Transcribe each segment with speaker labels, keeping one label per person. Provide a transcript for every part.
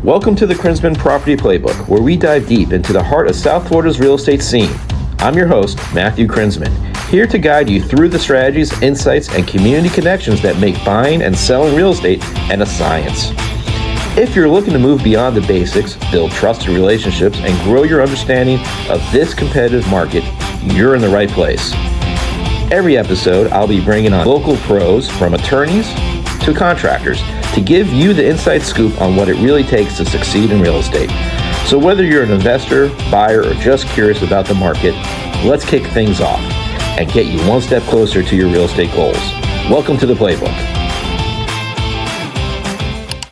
Speaker 1: Welcome to the Krinzman Property Playbook, where we dive deep into the heart of South Florida's real estate scene. I'm your host, Matthew Krinzman, here to guide you through the strategies, insights, and community connections that make buying and selling real estate a science. If you're looking to move beyond the basics, build trusted relationships, and grow your understanding of this competitive market, you're in the right place. Every episode, I'll be bringing on local pros, from attorneys to contractors, to give you the inside scoop on what it really takes to succeed in real estate. So whether you're an investor, buyer, or just curious about the market, let's kick things off and get you one step closer to your real estate goals. Welcome to the Playbook.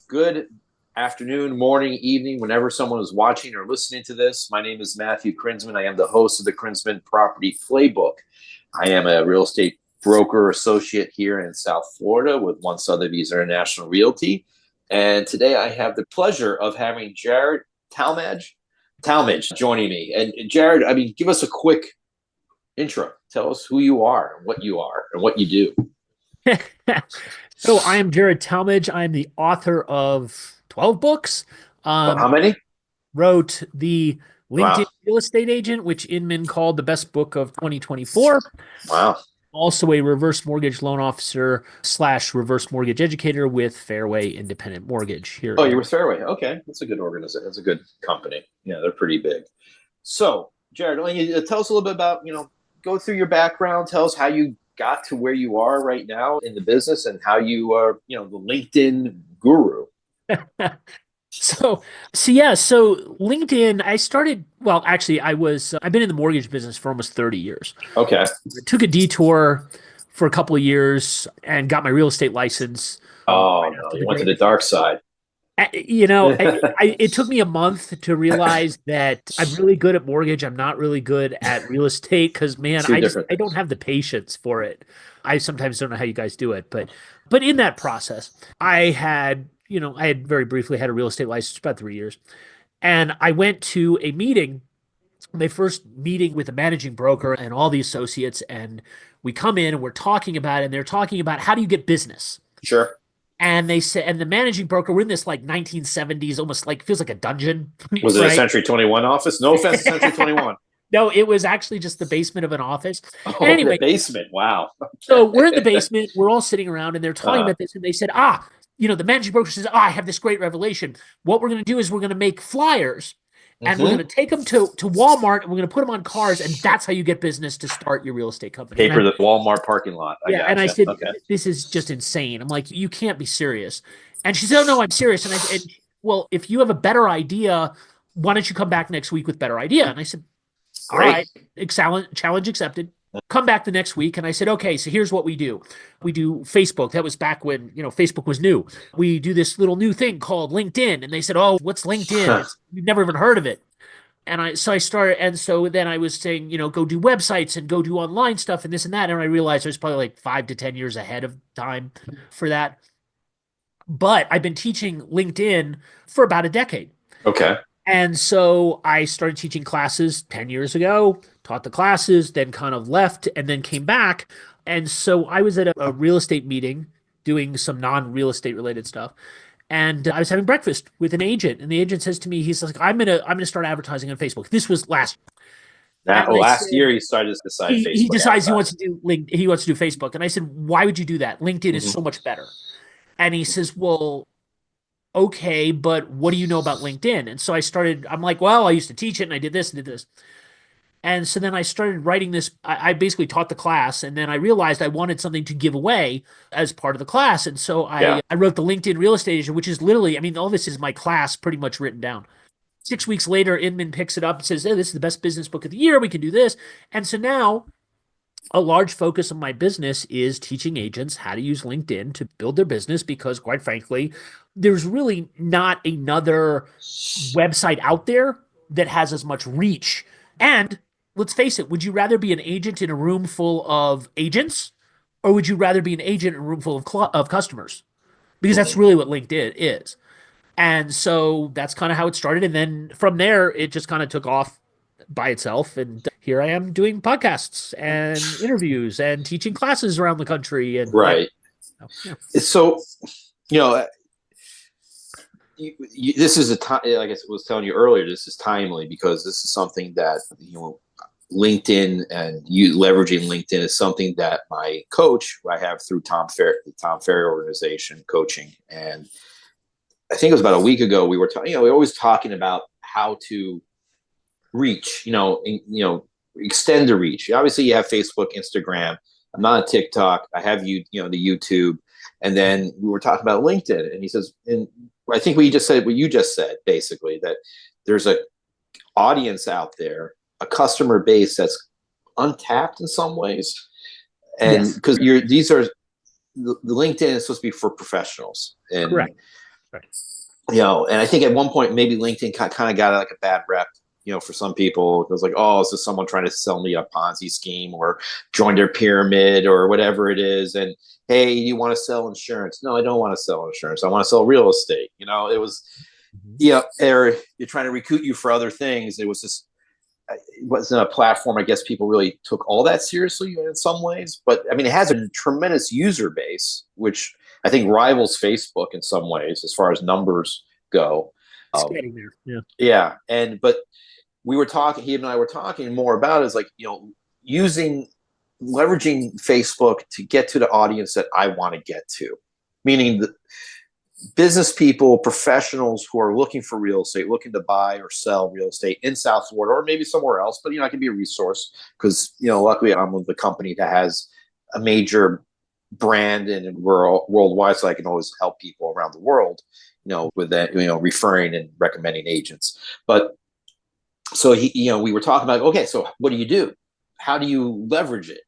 Speaker 1: Good afternoon, morning, evening, whenever someone is watching or listening to this. My name is Matthew Krinzman. I am the host of the Krinzman Property Playbook. I am a real estate broker associate here in South Florida with One Sotheby's International Realty. And today I have the pleasure of having Jarred Talmadge joining me. And Jarred, give us a quick intro. Tell us who you are and what you do.
Speaker 2: So I am Jarred Talmadge. I'm the author of 12 books.
Speaker 1: How many?
Speaker 2: Wrote the LinkedIn Real Estate Agent, which Inman called the best book of 2024.
Speaker 1: Wow.
Speaker 2: Also a reverse mortgage loan officer / reverse mortgage educator with Fairway Independent Mortgage here.
Speaker 1: Oh, you're with Fairway. Okay. That's a good organization. That's a good company. Yeah, they're pretty big. So, Jarred, tell us a little bit about, go through your background. Tell us how you got to where you are right now in the business and how you are, the LinkedIn guru.
Speaker 2: So LinkedIn, I've been in the mortgage business for almost 30 years.
Speaker 1: Okay.
Speaker 2: I took a detour for a couple of years and got my real estate license.
Speaker 1: Oh, no, you went to the dark side.
Speaker 2: It took me a month to realize that I'm really good at mortgage. I'm not really good at real estate because, man, I don't have the patience for it. I sometimes don't know how you guys do it, but in that process, I had very briefly had a real estate license about 3 years, and I went to a meeting, my first meeting with a managing broker and all the associates, and we come in and we're talking about it, and they're talking about how do you get business?
Speaker 1: Sure.
Speaker 2: And they said, and the managing broker, we're in this like 1970s, almost like feels like a dungeon.
Speaker 1: Was it a Century 21 office? No offense to Century 21.
Speaker 2: No, it was actually just the basement of an office.
Speaker 1: Oh,
Speaker 2: anyway,
Speaker 1: the basement. Wow.
Speaker 2: So we're in the basement. We're all sitting around, and they're talking about this. And they said, the managing broker says, I have this great revelation. What we're going to do is we're going to make flyers, and we're going to take them to Walmart, and we're going to put them on cars, and that's how you get business to start your real estate company.
Speaker 1: Paper the Walmart parking lot.
Speaker 2: I said, This is just insane. I'm like, you can't be serious. And she said, oh, no, I'm serious. And I said, well, if you have a better idea, why don't you come back next week with better idea? And I said, all right, challenge accepted. Come back the next week. And I said, okay, so here's what we do. We do Facebook. That was back when, Facebook was new. We do this little new thing called LinkedIn. And they said, oh, what's LinkedIn? You've never even heard of it. And I started. And so then I was saying, go do websites and go do online stuff and this and that. And I realized I was probably like 5 to 10 years ahead of time for that. But I've been teaching LinkedIn for about a decade.
Speaker 1: Okay.
Speaker 2: And so I started teaching classes 10 years ago, taught the classes, then kind of left and then came back. And so I was at a real estate meeting doing some non-real estate related stuff. And I was having breakfast with an agent. And the agent says to me, he's like, I'm gonna start advertising on Facebook. This was last
Speaker 1: year he started to decide Facebook.
Speaker 2: He decides he wants to do Facebook. And I said, why would you do that? LinkedIn is so much better. And he says, well, okay, but what do you know about LinkedIn? And so I'm like, well, I used to teach it and I did this and did this. And so then I started writing this. I basically taught the class, and then I realized I wanted something to give away as part of the class. And so I wrote the LinkedIn Real Estate Agent, which is literally, all this is my class pretty much written down. 6 weeks later, Inman picks it up and says, hey, this is the best business book of the year. We can do this. And so now a large focus of my business is teaching agents how to use LinkedIn to build their business because, quite frankly, there's really not another website out there that has as much reach. And let's face it, would you rather be an agent in a room full of agents, or would you rather be an agent in a room full of customers? Because that's really what LinkedIn is. And so that's kind of how it started. And then from there, it just kind of took off by itself. And here I am doing podcasts and interviews and teaching classes around the country. And
Speaker 1: right. So, this is a time, like I was telling you earlier, this is timely because this is something that, LinkedIn and you leveraging LinkedIn is something that my coach, who I have through the Tom Ferry organization coaching. And I think it was about a week ago, we were talking, we're always talking about how to reach, extend the reach. Obviously you have Facebook, Instagram. I'm not on TikTok. I have the YouTube. And then we were talking about LinkedIn, and he says, and I think what you just said, basically, that there's a audience out there, a customer base that's untapped in some ways. And because the LinkedIn is supposed to be for professionals. And,
Speaker 2: correct.
Speaker 1: And I think at one point, maybe LinkedIn kind of got like a bad rep, for some people. It was like, oh, is this someone trying to sell me a Ponzi scheme or join their pyramid or whatever it is? And hey, you want to sell insurance? No, I don't want to sell insurance. I want to sell real estate. It was, or you're trying to recruit you for other things. It wasn't a platform, I guess people really took all that seriously in some ways. But I mean, it has a tremendous user base, which I think rivals Facebook in some ways as far as numbers go.
Speaker 2: It's getting there. Yeah.
Speaker 1: Yeah. But he and I were talking more about is like, leveraging Facebook to get to the audience that I want to get to, meaning the business people, professionals who are looking for real estate, looking to buy or sell real estate in South Florida or maybe somewhere else. But, I can be a resource because, luckily I'm with the company that has a major brand and we're worldwide. So I can always help people around the world, with that, referring and recommending agents. But so we were talking about, okay, so what do you do? How do you leverage it?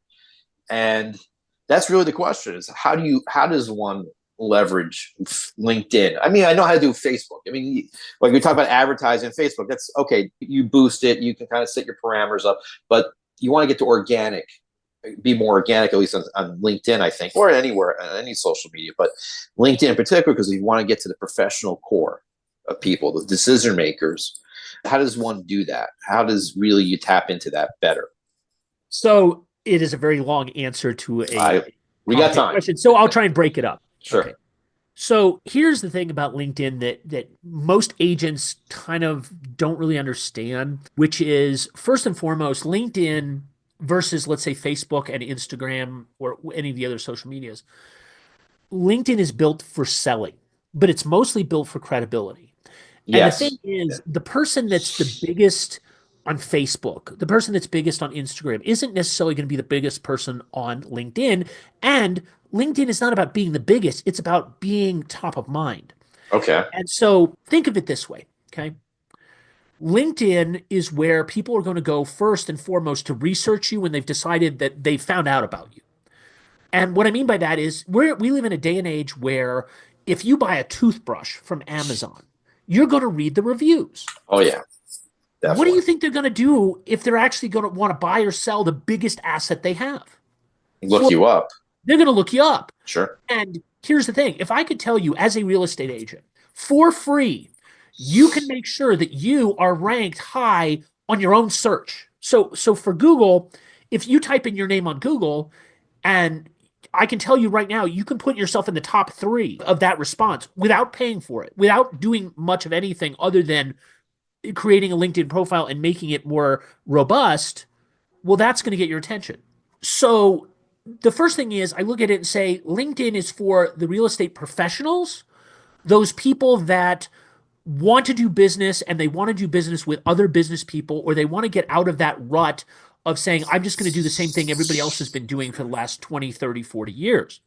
Speaker 1: And that's really the question is how does one leverage LinkedIn? I mean, I know how to do Facebook. I mean, like we talk about advertising on Facebook, that's okay. You boost it, you can kind of set your parameters up, but you want to get to be more organic, at least on LinkedIn, I think, or anywhere, any social media, but LinkedIn in particular, because you want to get to the professional core of people, the decision makers. How does one do that? How does really you tap into that better?
Speaker 2: So it is a very long answer to
Speaker 1: we got time.
Speaker 2: Question. So I'll try and break it up.
Speaker 1: Sure.
Speaker 2: Okay. So here's the thing about LinkedIn that most agents kind of don't really understand, which is first and foremost, LinkedIn versus, let's say, Facebook and Instagram or any of the other social medias. LinkedIn is built for selling, but it's mostly built for credibility.
Speaker 1: Yes.
Speaker 2: And the thing is, the person that's the biggest on Facebook, the person that's biggest on Instagram isn't necessarily going to be the biggest person on LinkedIn. And LinkedIn is not about being the biggest. It's about being top of mind.
Speaker 1: Okay.
Speaker 2: And so think of it this way, okay? LinkedIn is where people are going to go first and foremost to research you when they've decided that they found out about you. And what I mean by that is we live in a day and age where if you buy a toothbrush from Amazon, you're going to read the reviews.
Speaker 1: Oh, yeah. Definitely.
Speaker 2: What do you think they're going to do if they're actually going to want to buy or sell the biggest asset they have?
Speaker 1: Look you up.
Speaker 2: They're going to look you up.
Speaker 1: Sure.
Speaker 2: And here's the thing. If I could tell you as a real estate agent, for free, you can make sure that you are ranked high on your own search. So for Google, if you type in your name on Google, and I can tell you right now, you can put yourself in the top 3 of that response without paying for it, without doing much of anything other than creating a LinkedIn profile and making it more robust. Well, that's going to get your attention. So the first thing is I look at it and say, LinkedIn is for the real estate professionals, those people that want to do business and they want to do business with other business people, or they want to get out of that rut of saying, I'm just going to do the same thing everybody else has been doing for the last 20, 30, 40 years.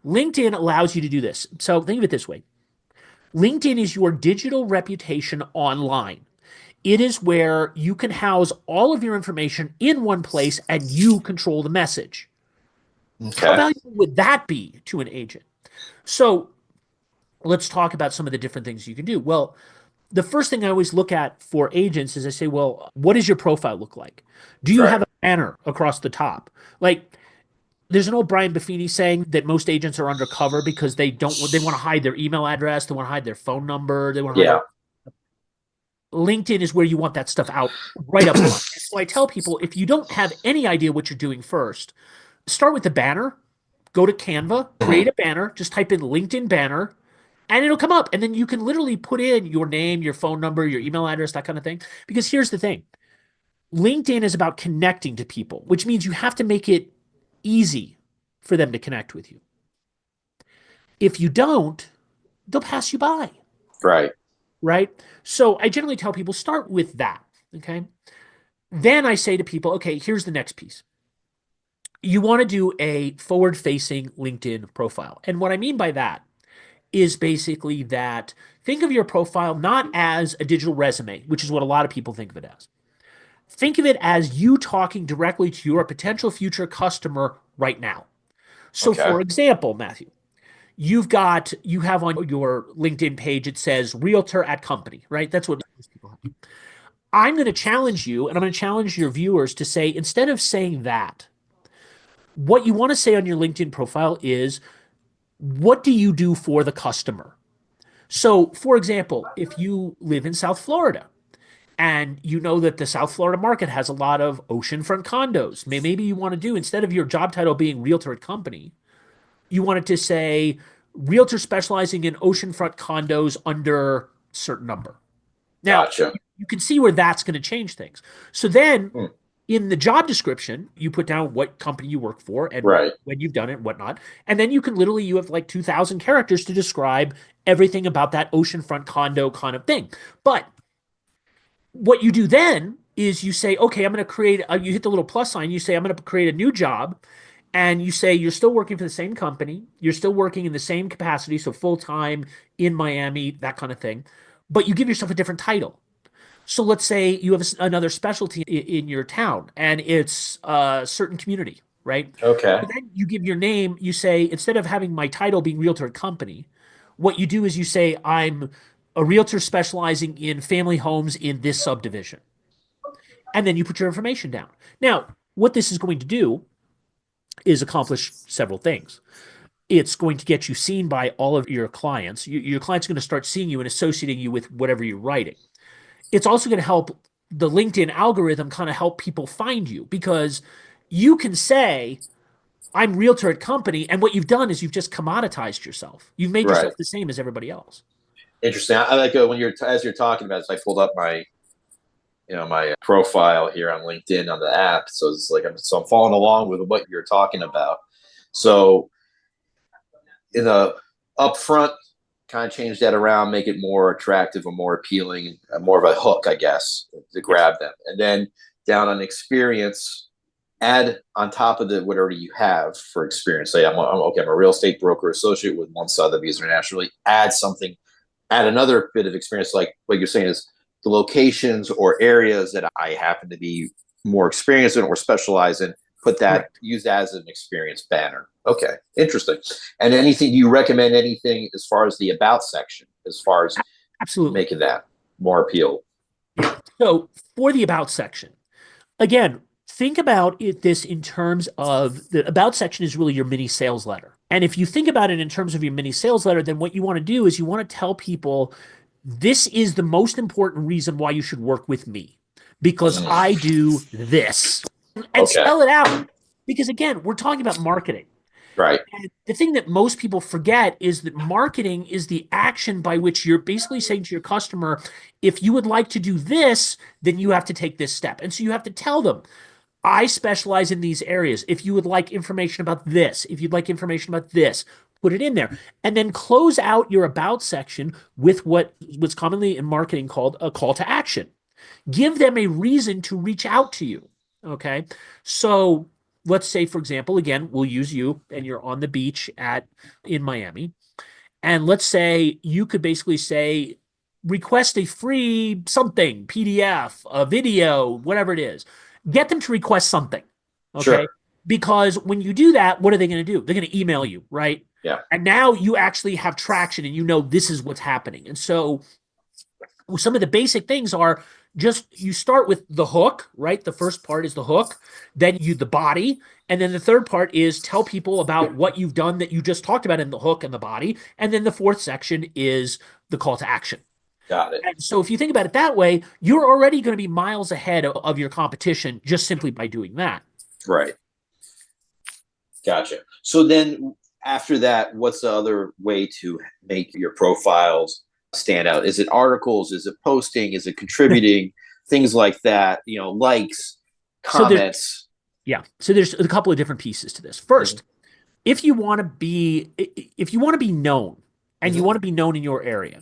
Speaker 2: LinkedIn allows you to do this. So think of it this way. LinkedIn is your digital reputation online. It is where you can house all of your information in one place and you control the message. Okay. How valuable would that be to an agent? So let's talk about some of the different things you can do. Well, the first thing I always look at for agents is I say, well, what does your profile look like? Do you have a banner across the top? Like, there's an old Brian Buffini saying that most agents are undercover because they want to hide their email address, they want to hide their phone number, they want to hide LinkedIn is where you want that stuff out right up front. So I tell people, if you don't have any idea what you're doing first, start with the banner, go to Canva, create a banner, just type in LinkedIn banner, And it'll come up. And then you can literally put in your name, your phone number, your email address, that kind of thing. Because here's the thing. LinkedIn is about connecting to people, which means you have to make it easy for them to connect with you. If you don't, they'll pass you by.
Speaker 1: Right.
Speaker 2: Right. So I generally tell people start with that. Okay. Then I say to people, okay, here's the next piece. You want to do a forward facing LinkedIn profile. And what I mean by that is basically that think of your profile not as a digital resume, which is what a lot of people think of it as. Think of it as you talking directly to your potential future customer right now. So,
Speaker 1: Okay.
Speaker 2: for example, Matthew, you have on your LinkedIn page, it says realtor at company, right? That's what most people have. I'm going to challenge you and I'm going to challenge your viewers to say, instead of saying that, what you want to say on your LinkedIn profile is, what do you do for the customer? So, for example, if you live in South Florida and you know that the South Florida market has a lot of oceanfront condos, maybe you want to do, instead of your job title being realtor at company, you want it to say realtor specializing in oceanfront condos under certain number. Now,
Speaker 1: Gotcha.
Speaker 2: you can see where that's going to change things. So then
Speaker 1: Hmm.
Speaker 2: in the job description, you put down what company you work for and
Speaker 1: Right.
Speaker 2: when you've done it and whatnot. And then you have like 2,000 characters to describe everything about that oceanfront condo kind of thing. But what you do then is you say, okay, I'm going to create, you hit the little plus sign, you say, I'm going to create a new job. And you say you're still working for the same company, you're still working in the same capacity, so full time in Miami, that kind of thing. But you give yourself a different title. So let's say you have another specialty in your town and it's a certain community, right?
Speaker 1: Okay.
Speaker 2: So then you give your name, you say, instead of having my title being realtor at company, what you do is you say, I'm a realtor specializing in family homes in this subdivision. And then you put your information down. Now, what this is going to do is accomplish several things. It's going to get you seen by all of your clients. Your clients are going to start seeing you and associating you with whatever you're writing. It's also going to help the LinkedIn algorithm kind of help people find you, because you can say, I'm realtor at company. And what you've done is you've just commoditized yourself. You've made
Speaker 1: Right.
Speaker 2: yourself the same as everybody else.
Speaker 1: Interesting. I like when as you're talking about this, I pulled up my profile here on LinkedIn on the app. So it's like I'm following along with what you're talking about. So in the upfront, kind of change that around, make it more attractive or more appealing, more of a hook, I guess, to grab them. And then down on experience, add on top of the whatever you have for experience. Say I'm a real estate broker associate with one Sotheby's internationally. Add something, add another bit of experience, like what you're saying is the locations or areas that I happen to be more experienced in or specialize in. Put that,
Speaker 2: Correct.
Speaker 1: use that as an experience banner. Okay, interesting. And anything, do you recommend anything as far as the about section, as far as
Speaker 2: Absolutely.
Speaker 1: making that more appeal?
Speaker 2: Yeah. So for the about section, again, think about this in terms of the about section is really your mini sales letter. And if you think about it in terms of your mini sales letter, then what you want to do is you want to tell people this is the most important reason why you should work with me, because I do this, and
Speaker 1: Okay.
Speaker 2: spell it out. Because again, we're talking about marketing.
Speaker 1: Right.
Speaker 2: And the thing that most people forget is that marketing is the action by which you're basically saying to your customer, if you would like to do this, then you have to take this step. And so you have to tell them, I specialize in these areas. If you would like information about this, if you'd like information about this, put it in there. And then close out your about section with what's commonly in marketing called a call to action. Give them a reason to reach out to you. Okay. So let's say, for example, again, we'll use you and you're on the beach in Miami. And let's say you could basically say, request a free something, PDF, a video, whatever it is. Get them to request something. Okay.
Speaker 1: Sure.
Speaker 2: Because when you do that, what are they going to do? They're going to email you, right?
Speaker 1: Yeah.
Speaker 2: And now you actually have traction and you know this is what's happening. And so some of the basic things are just you start with the hook, right? The first part is the hook, then the body, and then the third part is tell people about what you've done that you just talked about in the hook and the body, and then the fourth section is the call to action.
Speaker 1: Got it.
Speaker 2: And so if you think about it that way, you're already going to be miles ahead of your competition just simply by doing that.
Speaker 1: Right. Gotcha. So then after that, what's the other way to make your profiles stand out? Is it articles? Is it posting? Is it contributing? Things like that, likes,
Speaker 2: So
Speaker 1: comments.
Speaker 2: so there's a couple of different pieces to this. First, if you want to be known and you want to be known in your area,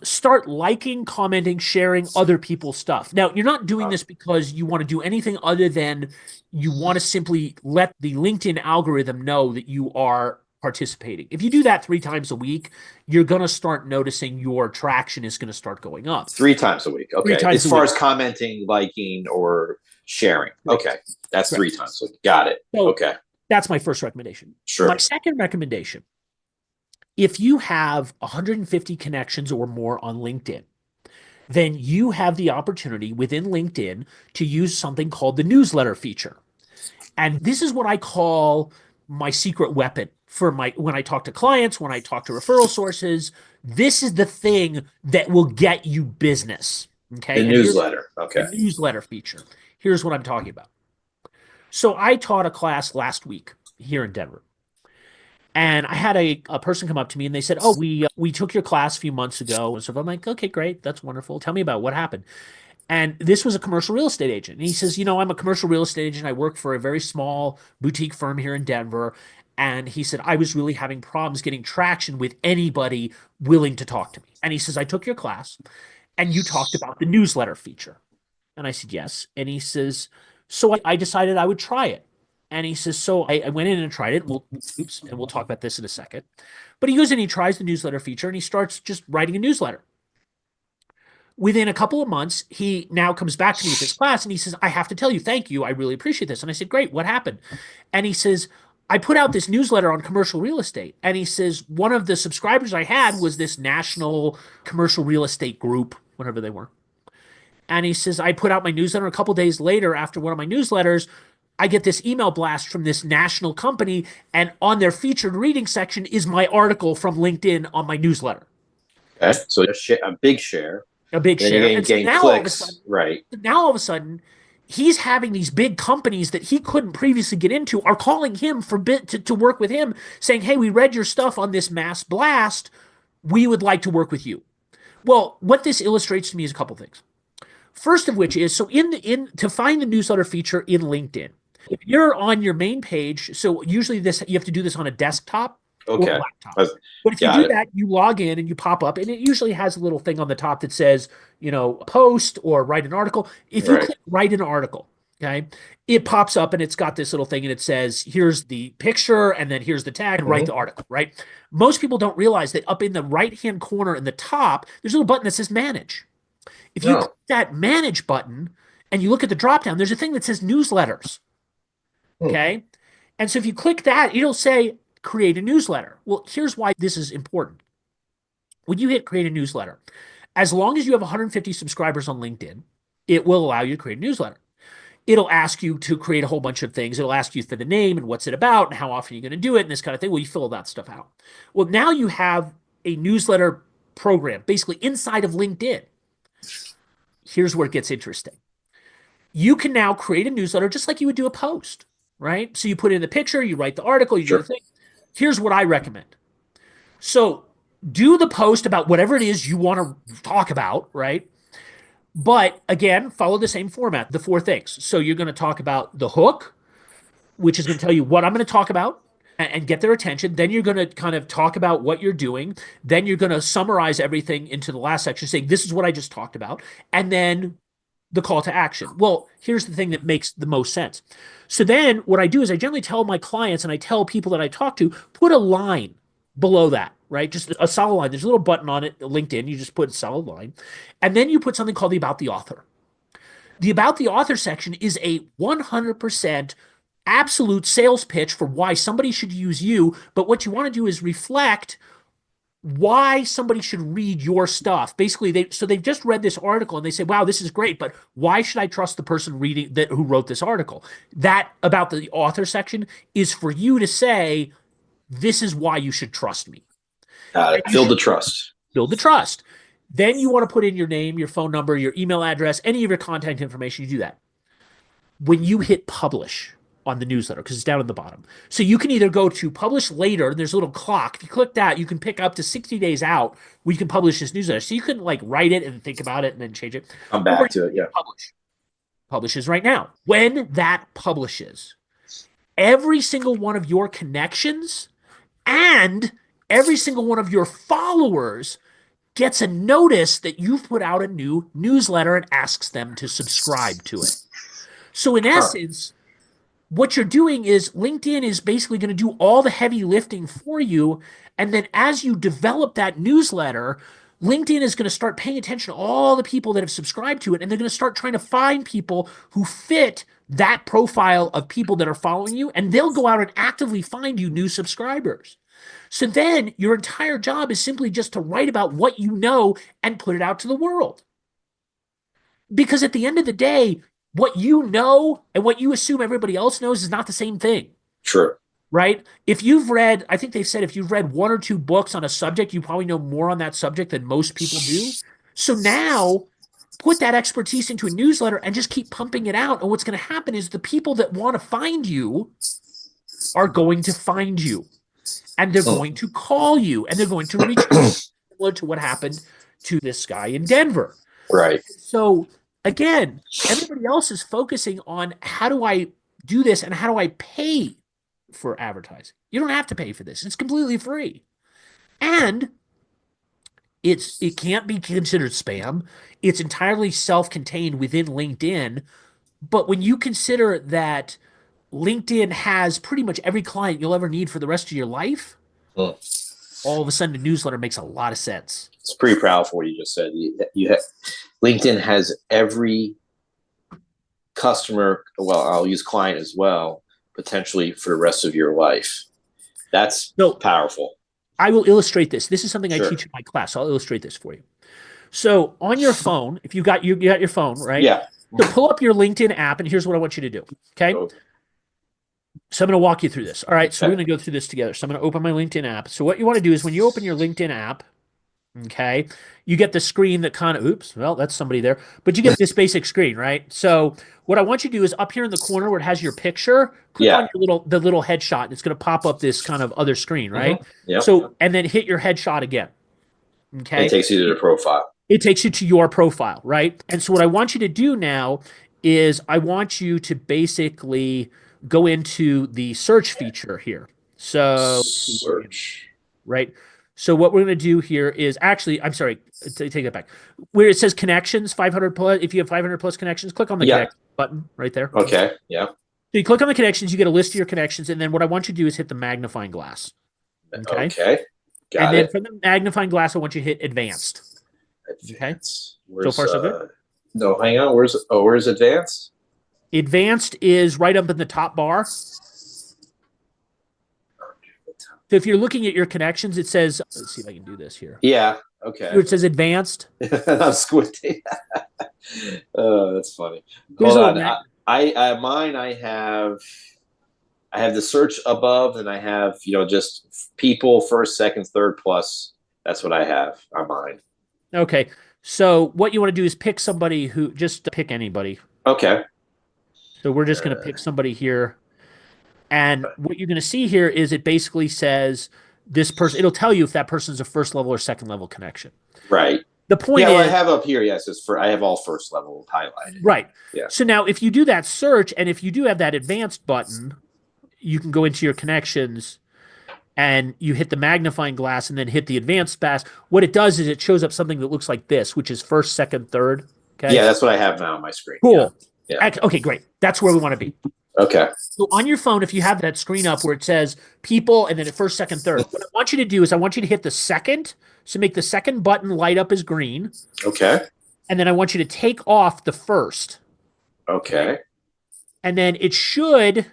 Speaker 2: start liking, commenting, sharing other people's stuff. Now, you're not doing this because you want to do anything other than you want to simply let the LinkedIn algorithm know that you are participating. If you do that 3 times a week, you're going to start noticing your traction is going to start going up.
Speaker 1: 3 times a week. Okay. As far as commenting, liking, or sharing. Okay. That's 3 times a week. Got it.
Speaker 2: So
Speaker 1: okay.
Speaker 2: That's my first recommendation.
Speaker 1: Sure.
Speaker 2: My second recommendation, if you have 150 connections or more on LinkedIn, then you have the opportunity within LinkedIn to use something called the newsletter feature. And this is what I call my secret weapon for when I talk to clients, when I talk to referral sources. This is the thing that will get you business. Okay.
Speaker 1: The newsletter. Okay.
Speaker 2: The newsletter feature. Here's what I'm talking about. So I taught a class last week here in Denver. And I had a person come up to me and they said, "Oh, we took your class a few months ago." And so I'm like, "Okay, great. That's wonderful. Tell me about what happened." And this was a commercial real estate agent. And he says, "I'm a commercial real estate agent. I work for a very small boutique firm here in Denver." And he said, "I was really having problems getting traction with anybody willing to talk to me." And he says, "I took your class and you talked about the newsletter feature." And I said, "Yes." And he says, "So I decided I would try it." And he says, "So I went in and tried it. And we'll talk about this in a second." But he goes and he tries the newsletter feature and he starts just writing a newsletter. Within a couple of months, he now comes back to me with his class and he says, "I have to tell you, thank you. I really appreciate this." And I said, "Great. What happened?" And he says, "I put out this newsletter on commercial real estate." And he says, "One of the subscribers I had was this national commercial real estate group, whatever they were." And he says, "I put out my newsletter. A couple days later, after one of my newsletters, I get this email blast from this national company, and on their featured reading section is my article from LinkedIn on my newsletter."
Speaker 1: Okay, so a big share.
Speaker 2: A big
Speaker 1: then
Speaker 2: share.
Speaker 1: You're getting clicks, right?
Speaker 2: Now all of a sudden, he's having these big companies that he couldn't previously get into are calling him to work with him, saying, "Hey, we read your stuff on this mass blast. We would like to work with you." Well, what this illustrates to me is a couple things. First of which is, so to find the newsletter feature in LinkedIn, if you're on your main page, so usually you have to do this on a desktop or a laptop. But if you do that, you log in and you pop up, and it usually has a little thing on the top that says, post or write an article. If you click write an article, okay, it pops up and it's got this little thing and it says, here's the picture and then here's the tag and write the article, right? Most people don't realize that up in the right-hand corner in the top, there's a little button that says manage. If you click that manage button and you look at the dropdown, there's a thing that says newsletters. Okay. And so if you click that, it'll say create a newsletter. Well, here's why this is important. When you hit create a newsletter, as long as you have 150 subscribers on LinkedIn, it will allow you to create a newsletter. It'll ask you to create a whole bunch of things. It'll ask you for the name and what's it about and how often you're going to do it and this kind of thing. Well, you fill that stuff out. Well, now you have a newsletter program basically inside of LinkedIn. Here's where it gets interesting. You can now create a newsletter just like you would do a post, right? So you put in the picture, you write the article, you do the thing. Here's what I recommend. So do the post about whatever it is you want to talk about, right? But again, follow the same format, the 4 things. So you're going to talk about the hook, which is going to tell you what I'm going to talk about and get their attention. Then you're going to kind of talk about what you're doing. Then you're going to summarize everything into the last section, saying, this is what I just talked about. And then the call to action. Well, here's the thing that makes the most sense. So then what I do is I generally tell my clients and I tell people that I talk to, put a line below that, right? Just a solid line. There's a little button on it, LinkedIn. You just put a solid line. And then you put something called the About the Author. The About the Author section is a 100% absolute sales pitch for why somebody should use you. But what you want to do is reflect why somebody should read your stuff. Basically, they've just read this article and they say, wow, this is great, but why should I trust the person reading who wrote this article? That About the Author section is for you to say, this is why you should trust me.
Speaker 1: Build the trust.
Speaker 2: Build the trust. Then you want to put in your name, your phone number, your email address, any of your contact information. You do that. When you hit publish, on the newsletter because it's down at the bottom. So you can either go to publish later, and there's a little clock. If you click that, you can pick up to 60 days out where you can publish this newsletter. So you can like write it and think about it and then change it.
Speaker 3: I'm back to it. Yeah.
Speaker 2: Publishes right now. When that publishes, every single one of your connections and every single one of your followers gets a notice that you've put out a new newsletter and asks them to subscribe to it. So in essence, what you're doing is LinkedIn is basically going to do all the heavy lifting for you. And then as you develop that newsletter, LinkedIn is going to start paying attention to all the people that have subscribed to it. And they're going to start trying to find people who fit that profile of people that are following you. And they'll go out and actively find you new subscribers. So then your entire job is simply just to write about what you know and put it out to the world. Because at the end of the day, what you know and what you assume everybody else knows is not the same thing.
Speaker 3: True.
Speaker 2: Right? If you've read, I think they've said if you've read 1 or 2 books on a subject, you probably know more on that subject than most people do. So now put that expertise into a newsletter and just keep pumping it out. And what's going to happen is the people that want to find you are going to find you. And they're going to call you and they're going to reach out, similar to what happened to this guy in Denver.
Speaker 3: Right.
Speaker 2: So again, everybody else is focusing on how do I do this and how do I pay for advertising? You don't have to pay for this. It's completely free. And it can't be considered spam. It's entirely self-contained within LinkedIn. But when you consider that LinkedIn has pretty much every client you'll ever need for the rest of your life, all of a sudden a newsletter makes a lot of sense.
Speaker 3: It's pretty powerful what you just said. LinkedIn has every customer, well, I'll use client as well, potentially for the rest of your life. That's powerful.
Speaker 2: I will illustrate this. This is something I
Speaker 3: Sure.
Speaker 2: teach in my class. So I'll illustrate this for you. So on your phone, if you got your phone, right?
Speaker 3: Yeah.
Speaker 2: So pull up your LinkedIn app, and here's what I want you to do. Okay. So I'm going to walk you through this. All right. So we're going to go through this together. So I'm going to open my LinkedIn app. So what you want to do is when you open your LinkedIn app, okay, you get the screen that kind of, oops, well, that's somebody there, but you get this basic screen, right? So what I want you to do is up here in the corner where it has your picture, click on the little headshot, and it's going to pop up this kind of other screen, right?
Speaker 3: Yeah.
Speaker 2: So, and then hit your headshot again. Okay.
Speaker 3: It takes you to the profile.
Speaker 2: It takes you to your profile, right? And so what I want you to do now is I want you to basically go into the search feature here. So
Speaker 3: Search.
Speaker 2: Right. So what we're going to do here is actually, I'm sorry, take that back. Where it says connections, 500 plus, if you have 500 plus connections, click on the connect button right there.
Speaker 3: Okay. Yeah.
Speaker 2: So you click on the connections, you get a list of your connections. And then what I want you to do is hit the magnifying glass. Okay.
Speaker 3: Got
Speaker 2: and
Speaker 3: it.
Speaker 2: then from the magnifying glass, I want you to hit advanced.
Speaker 3: Advanced.
Speaker 2: So far, so good?
Speaker 3: No, hang on. Where's advanced?
Speaker 2: Advanced is right up in the top bar. So if you're looking at your connections, it says, let's see if I can do this here.
Speaker 3: Yeah. Okay.
Speaker 2: Where it says advanced.
Speaker 3: I'm squinting. Oh, that's funny.
Speaker 2: Here's
Speaker 3: Hold
Speaker 2: a
Speaker 3: on. I have the search above, and I have, just people first, second, third plus. That's what I have on mine.
Speaker 2: Okay. So what you want to do is pick somebody just pick anybody.
Speaker 3: Okay.
Speaker 2: So we're just going to pick somebody here. And what you're going to see here is it basically says this person, it'll tell you if that person's a first level or second level connection.
Speaker 3: Right.
Speaker 2: The point is,
Speaker 3: I have up here, yes, I have all first level highlighted.
Speaker 2: Right.
Speaker 3: Yeah.
Speaker 2: So now if you do that search and if you do have that advanced button, you can go into your connections and you hit the magnifying glass and then hit the advanced glass. What it does is it shows up something that looks like this, which is first, second, third. Okay.
Speaker 3: Yeah, that's what I have now on my screen.
Speaker 2: Cool.
Speaker 3: Yeah.
Speaker 2: Okay, great. That's where we want to be.
Speaker 3: Okay.
Speaker 2: So on your phone, if you have that screen up where it says people and then at first, second, third, what I want you to do is I want you to hit the second. So make the second button light up as green.
Speaker 3: Okay.
Speaker 2: And then I want you to take off the first.
Speaker 3: Okay.
Speaker 2: And then it should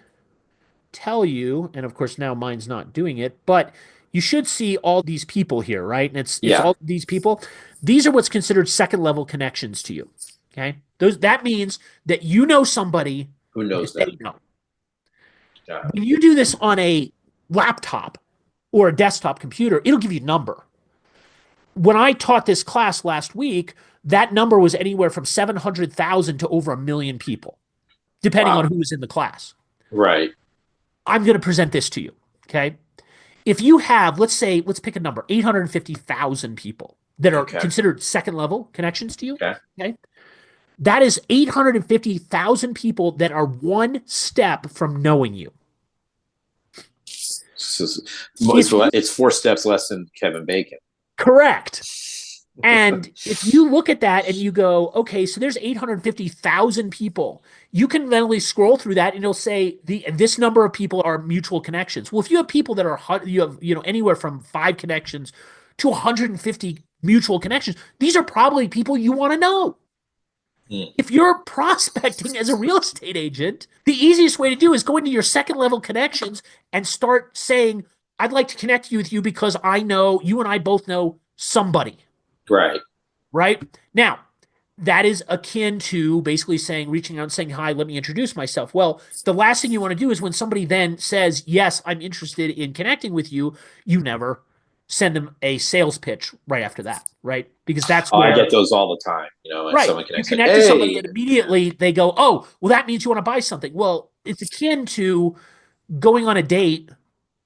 Speaker 2: tell you, and of course now mine's not doing it, but you should see all these people here, right? And it's all these people. These are what's considered second level connections to you. Okay. That means that you know somebody
Speaker 3: who knows that.
Speaker 2: Know. When you do this on a laptop or a desktop computer, it'll give you a number. When I taught this class last week, that number was anywhere from 700,000 to over 1 million people, depending on who was in the class.
Speaker 3: Right.
Speaker 2: I'm going to present this to you. Okay. If you have, let's pick a number, 850,000 people that are
Speaker 3: Okay.
Speaker 2: considered second level connections to you.
Speaker 3: Okay.
Speaker 2: Okay. That is 850,000 people that are one step from knowing you.
Speaker 3: It's 4 steps less than Kevin Bacon.
Speaker 2: Correct. And if you look at that and you go, okay, so there's 850,000 people, you can mentally scroll through that and it'll say this number of people are mutual connections. Well, if you have people that are anywhere from 5 connections to 150 mutual connections, these are probably people you want to know. If you're prospecting as a real estate agent, the easiest way to do is go into your second level connections and start saying, I'd like to connect with you because I know you and I both know somebody.
Speaker 3: Right.
Speaker 2: Right? Now, that is akin to basically reaching out and saying, hi, let me introduce myself. Well, the last thing you want to do is when somebody then says, yes, I'm interested in connecting with you, you never send them a sales pitch right after that, right? Because that's where
Speaker 3: I get those all the time. Like someone
Speaker 2: you
Speaker 3: connects,
Speaker 2: connect to somebody and immediately they go, oh, well, that means you want to buy something. Well, it's akin to going on a date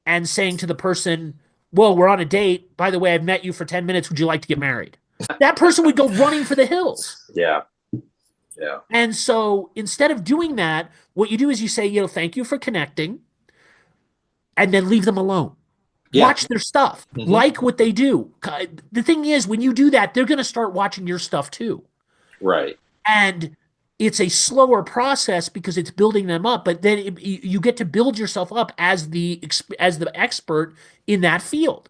Speaker 2: and saying to the person, well, we're on a date. By the way, I've met you for 10 minutes. Would you like to get married? That person would go running for the hills.
Speaker 3: Yeah. Yeah.
Speaker 2: And so instead of doing that, what you do is you say, thank you for connecting, and then leave them alone. Yeah. Watch their stuff. Like what they do. The thing is, when you do that, they're going to start watching your stuff too.
Speaker 3: Right.
Speaker 2: And it's a slower process because it's building them up, but then you get to build yourself up as the expert in that field.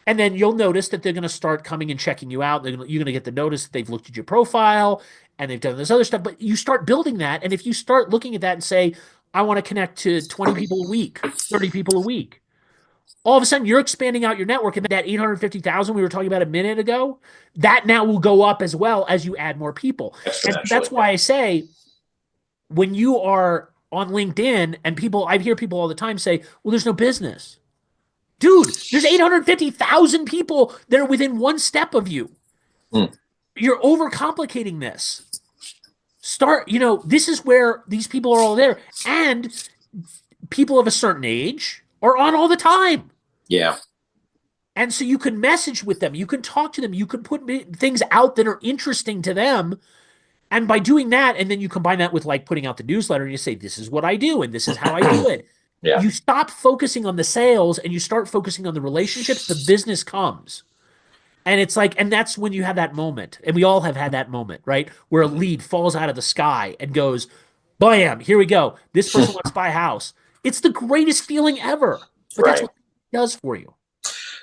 Speaker 2: And then you'll notice that they're going to start coming and checking you out. You're going to get the notice that they've looked at your profile and they've done this other stuff. But you start building that. And if you start looking at that and say, I want to connect to 20 people a week, 30 people a week, all of a sudden you're expanding out your network. And that 850,000 we were talking about a minute ago, that now will go up as well as you add more people. And that's why I say when you are on LinkedIn and I hear people all the time say, well, there's no business. Dude, there's 850,000 people that are within one step of you. You're overcomplicating this. This is where these people are all there. And people of a certain age are on all the time.
Speaker 3: Yeah.
Speaker 2: And so you can message with them. You can talk to them. You can put things out that are interesting to them. And by doing that, and then you combine that with putting out the newsletter and you say, this is what I do and this is how I do it. Yeah. You stop focusing on the sales and you start focusing on the relationships, the business comes. And it's and that's when you have that moment. And we all have had that moment, right? Where a lead falls out of the sky and goes, bam, here we go. This person wants to buy a house. It's the greatest feeling ever. But that's what it does for you.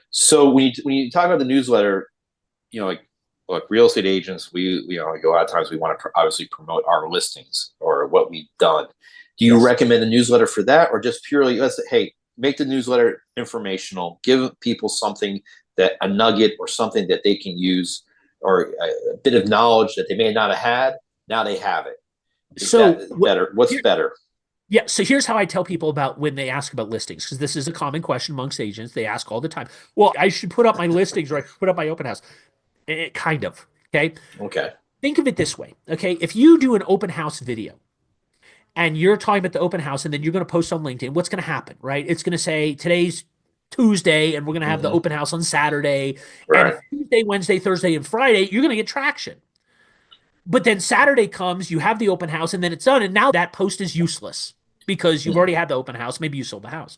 Speaker 3: So when you talk about the newsletter, like real estate agents, we a lot of times we want to obviously promote our listings or what we've done. Do you recommend the newsletter for that, or just purely make the newsletter informational, give people something, a nugget or something that they can use, or a bit of knowledge that they may not have had, now they have it? Is that better? What's better?
Speaker 2: Yeah, so here's how I tell people about when they ask about listings, because this is a common question amongst agents. They ask all the time, well, I should put up my listings or I should put up my open house. Kind of, okay?
Speaker 3: Okay.
Speaker 2: Think of it this way, okay? If you do an open house video, and you're talking about the open house, and then you're going to post on LinkedIn, what's going to happen, right? It's going to say today's Tuesday, and we're going to have the open house on Saturday. Right. And Tuesday, Wednesday, Thursday, and Friday, you're going to get traction. But then Saturday comes, you have the open house, and then it's done, and now that post is useless because you've already had the open house. Maybe you sold the house.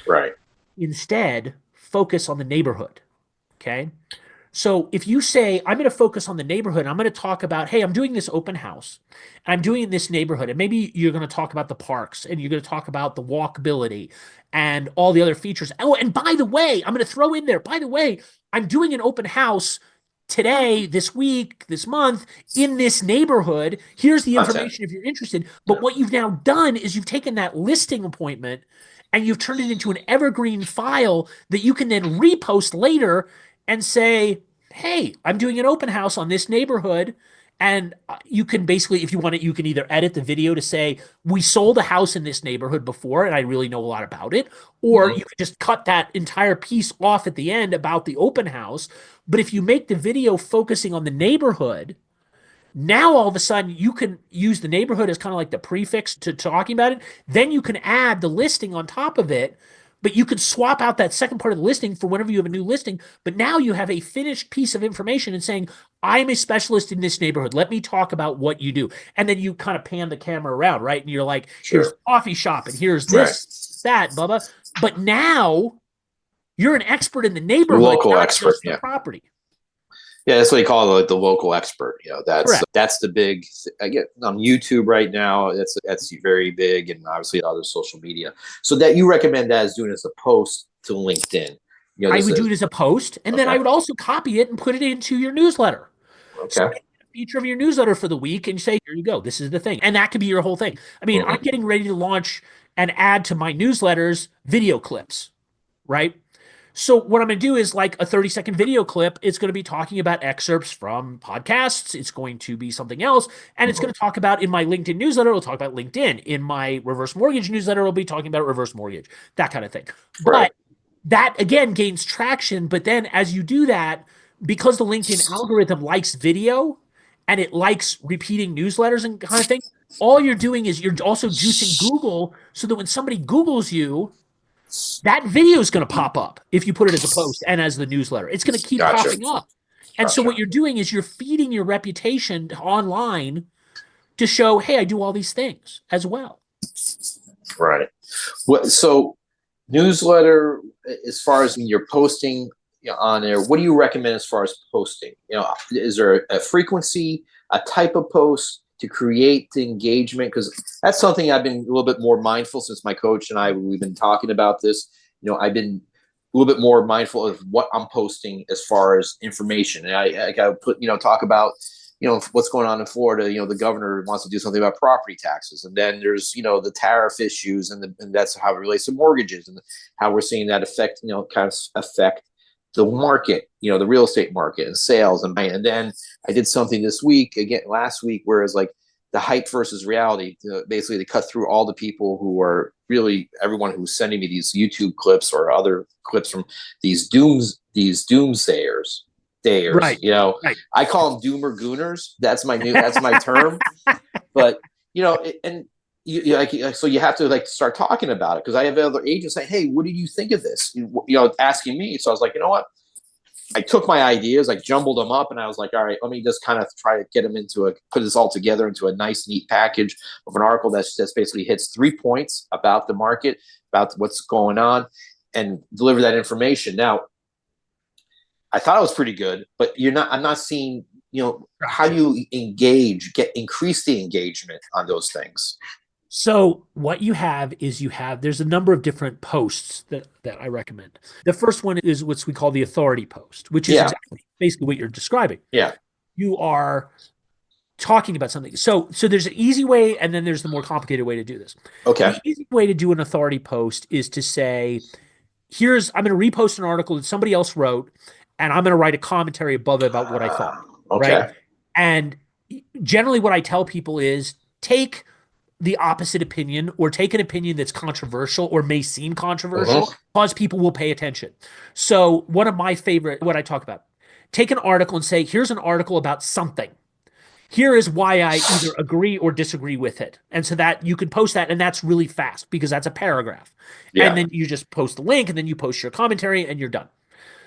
Speaker 3: Right.
Speaker 2: Instead, focus on the neighborhood, okay? So if you say, I'm going to focus on the neighborhood, I'm going to talk about, hey, I'm doing this open house, and I'm doing it in this neighborhood, and maybe you're going to talk about the parks, and you're going to talk about the walkability and all the other features. Oh, and by the way, I'm going to throw in there, by the way, I'm doing an open house today, this week, this month, in this neighborhood. Here's the information if you're interested. But what you've now done is you've taken that listing appointment and you've turned it into an evergreen file that you can then repost later and say, hey, I'm doing an open house on this neighborhood. And you can basically, if you want it, you can either edit the video to say, we sold a house in this neighborhood before, and I really know a lot about it. Or you can just cut that entire piece off at the end about the open house. But if you make the video focusing on the neighborhood, Now, all of a sudden, you can use the neighborhood as kind of like the prefix to talking about it. Then you can add the listing on top of it, but you could swap out that second part of the listing for whenever you have a new listing. But now you have a finished piece of information and saying, I'm a specialist in this neighborhood. Let me talk about what you do. And then you kind of pan the camera around, right? And you're like, here's coffee shop and here's this, that, Bubba. But now you're an expert in the neighborhood,
Speaker 3: local
Speaker 2: not
Speaker 3: expert,
Speaker 2: just the property.
Speaker 3: Yeah, that's what you call it, like the local expert. That's the big. I get on YouTube right now. That's very big, and obviously other social media. So that you recommend that as doing as a post to LinkedIn.
Speaker 2: I would do it as a post, and then I would also copy it and put it into your newsletter.
Speaker 3: Okay.
Speaker 2: So feature of your newsletter for the week, and say, here you go. This is the thing, and that could be your whole thing. I mean, I'm getting ready to launch and add to my newsletters video clips, right? So what I'm going to do is like a 30-second video clip. It's going to be talking about excerpts from podcasts. It's going to be something else. And it's going to talk about, in my LinkedIn newsletter, it'll talk about LinkedIn. In my reverse mortgage newsletter, it'll be talking about reverse mortgage, that kind of thing. But that, again, gains traction. But then as you do that, because the LinkedIn algorithm likes video and it likes repeating newsletters and kind of thing, all you're doing is you're also juicing Google so that when somebody Googles you, that video is going to pop up if you put it as a post and as the newsletter. It's going to keep popping up. And so what you're doing is you're feeding your reputation online to show, hey, I do all these things as well.
Speaker 3: Right. So newsletter, as far as when you're posting on there, what do you recommend as far as posting? Is there a frequency, a type of post to create the engagement? Because that's something I've been a little bit more mindful since my coach and we've been talking about this. I've been a little bit more mindful of what I'm posting as far as information. And I got to put, talk about, what's going on in Florida. The governor wants to do something about property taxes. And then there's, the tariff issues and that's how it relates to mortgages and how we're seeing that affect, kind of affect the market, the real estate market and sales. And then I did something last week, where it's like the hype versus reality. Basically, they cut through all the people who are really everyone who's sending me these YouTube clips or other clips from these doomsayers.
Speaker 2: Right.
Speaker 3: I call them doomer gooners. That's my term. But so you have to start talking about it, because I have other agents say, hey, what did you think of this? Asking me. So I was like, you know what? I took my ideas, I jumbled them up, and I was like, all right, let me just kind of try to get them put this all together into a nice, neat package of an article that basically hits 3 points about the market, about what's going on, and deliver that information. Now, I thought it was pretty good, but I'm not seeing, how do you increase the engagement on those things?
Speaker 2: So what you have is there's a number of different posts that I recommend. The first one is what we call the authority post, which is basically what you're describing.
Speaker 3: Yeah.
Speaker 2: You are talking about something. So there's an easy way, and then there's the more complicated way to do this.
Speaker 3: Okay.
Speaker 2: The easy way to do an authority post is to say, I'm going to repost an article that somebody else wrote, and I'm going to write a commentary above it about what I thought.
Speaker 3: Okay.
Speaker 2: Right? And generally what I tell people is take the opposite opinion, or take an opinion that's controversial or may seem controversial, because people will pay attention. So one of my favorite, what I talk about, take an article and say, here's an article about something. Here is why I either agree or disagree with it. And so that you can post that, and that's really fast because that's a paragraph. Yeah. And then you just post the link, and then you post your commentary, and you're done.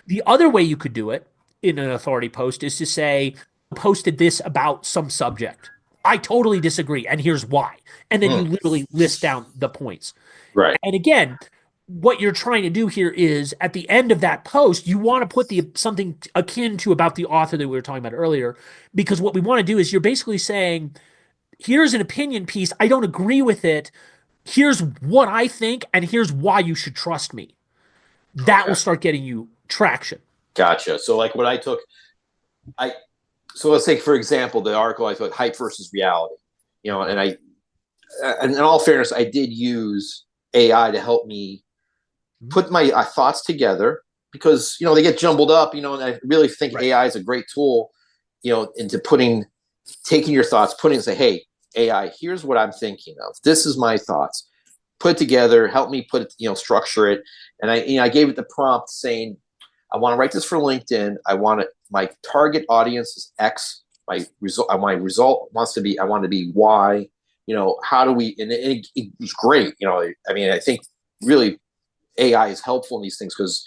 Speaker 2: The other way you could do it in an authority post is to say, posted this about some subject. I totally disagree, and here's why. And then you literally list down the points.
Speaker 3: Right.
Speaker 2: And again, what you're trying to do here is, at the end of that post, you want to put something akin to about the author that we were talking about earlier, because what we want to do is you're basically saying, here's an opinion piece. I don't agree with it. Here's what I think, and here's why you should trust me. That will start getting you traction.
Speaker 3: Gotcha. So like what I took, so let's take, for example, the article I thought, hype versus reality, and in all fairness, I did use AI to help me put my thoughts together, because, they get jumbled up, and I really think AI is a great tool, into taking your thoughts, say, hey, AI, here's what I'm thinking of. This is my thoughts. Put it together, help me put it, structure it. And I gave it the prompt saying, I want to write this for LinkedIn. I want it, my target audience is X my result wants to be, I want to be Y. How do we? And it's great. I mean, I think really AI is helpful in these things because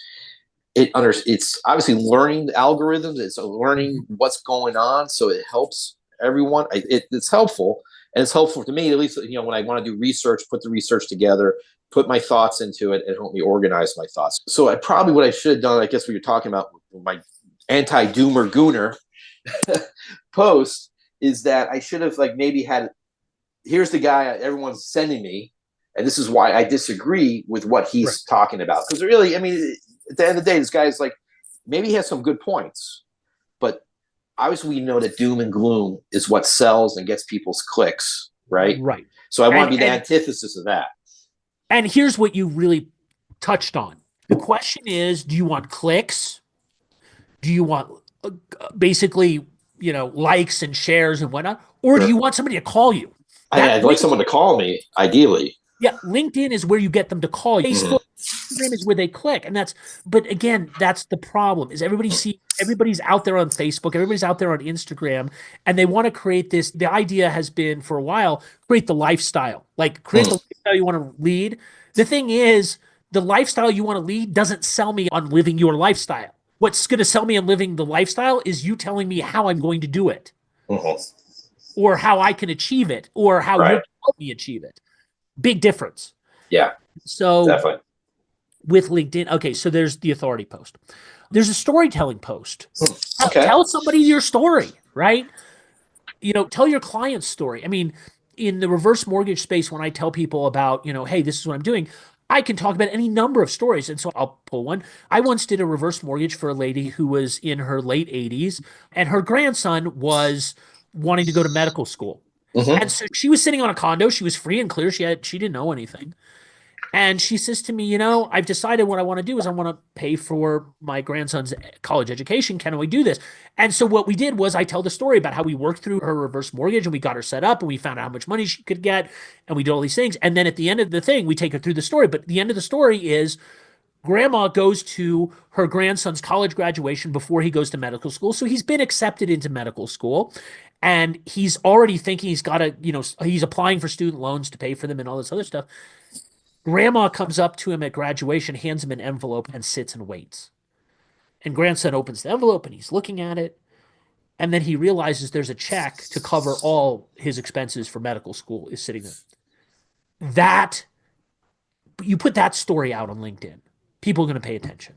Speaker 3: it's obviously learning the algorithms. It's learning what's going on, so it helps everyone. It's helpful, and it's helpful to me at least. When I want to do research, put the research together, put my thoughts into it, and help me organize my thoughts. So what I should have done, I guess, what you're talking about, my anti-doomer gooner post, is that I should have maybe had, here's the guy everyone's sending me, and this is why I disagree with what he's talking about. Because really, I mean, at the end of the day, this guy's maybe he has some good points, but obviously we know that doom and gloom is what sells and gets people's clicks, right?
Speaker 2: Right.
Speaker 3: So I want to be the antithesis of that.
Speaker 2: And here's what you really touched on. The question is, do you want clicks? Do you want basically, likes and shares and whatnot? Or do you want somebody to call you?
Speaker 3: I'd like someone to call me, ideally.
Speaker 2: Yeah, LinkedIn is where you get them to call you. Facebook, Instagram is where they click. But again, that's the problem, is everybody's out there on Facebook, everybody's out there on Instagram, and they want to create this. The idea has been for a while, create the lifestyle. Create the lifestyle you want to lead. The thing is, the lifestyle you want to lead doesn't sell me on living your lifestyle. What's going to sell me on living the lifestyle is you telling me how I'm going to do it. Or how I can achieve it, or how you can help me achieve it. Big difference.
Speaker 3: Yeah.
Speaker 2: So
Speaker 3: definitely.
Speaker 2: With LinkedIn, okay, so there's the authority post. There's a storytelling post.
Speaker 3: Okay.
Speaker 2: Tell somebody your story, right? Tell your client's story. I mean, in the reverse mortgage space, when I tell people about, hey, this is what I'm doing, I can talk about any number of stories. And so I'll pull one. I once did a reverse mortgage for a lady who was in her late 80s, and her grandson was wanting to go to medical school. And so she was sitting on a condo. She was free and clear. She didn't know anything. And she says to me, I've decided what I want to do is I want to pay for my grandson's college education. Can we do this? And so what we did was I tell the story about how we worked through her reverse mortgage and we got her set up and we found out how much money she could get and we did all these things. And then at the end of the thing, we take her through the story. But the end of the story is grandma goes to her grandson's college graduation before he goes to medical school. So he's been accepted into medical school. And he's already thinking he's got to, he's applying for student loans to pay for them and all this other stuff. Grandma comes up to him at graduation, hands him an envelope, and sits and waits. And grandson opens the envelope and he's looking at it. And then he realizes there's a check to cover all his expenses for medical school is sitting there. You put that story out on LinkedIn, people are going to pay attention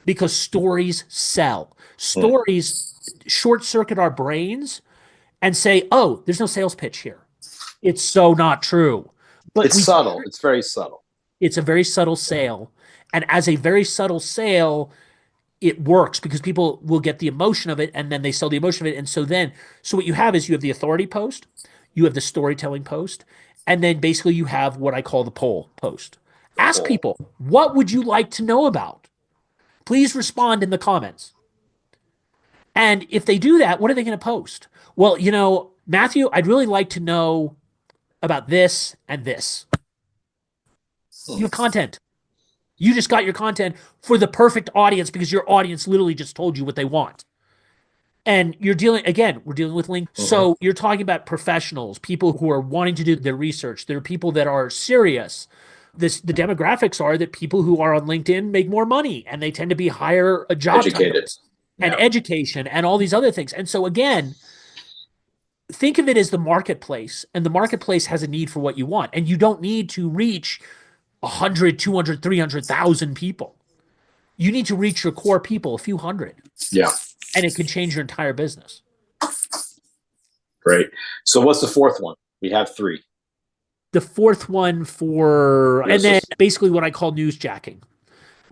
Speaker 2: because stories sell. Stories short circuit our brains and say, oh, there's no sales pitch here. It's so not true. But
Speaker 3: it's subtle. It's very subtle. It's
Speaker 2: a very subtle sale. And as a very subtle sale, it works because people will get the emotion of it and then they sell the emotion of it. And so what you have is you have the authority post, you have the storytelling post, and then basically you have what I call the poll post. Ask people, what would you like to know about? Please respond in the comments. And if they do that, what are they going to post? Well, Matthew, I'd really like to know about this and this. You have content. You just got your content for the perfect audience because your audience literally just told you what they want. And we're dealing with LinkedIn. So you're talking about professionals, people who are wanting to do their research. There are people that are serious. The demographics are that people who are on LinkedIn make more money and they tend to be higher job titles and education and all these other things. And so again, think of it as the marketplace, and the marketplace has a need for what you want. And you don't need to reach 100, 200, 300,000 people. You need to reach your core people, a few hundred.
Speaker 3: Yeah.
Speaker 2: And it can change your entire business.
Speaker 3: Great. So what's the fourth one? We have 3.
Speaker 2: The fourth one and then basically what I call newsjacking.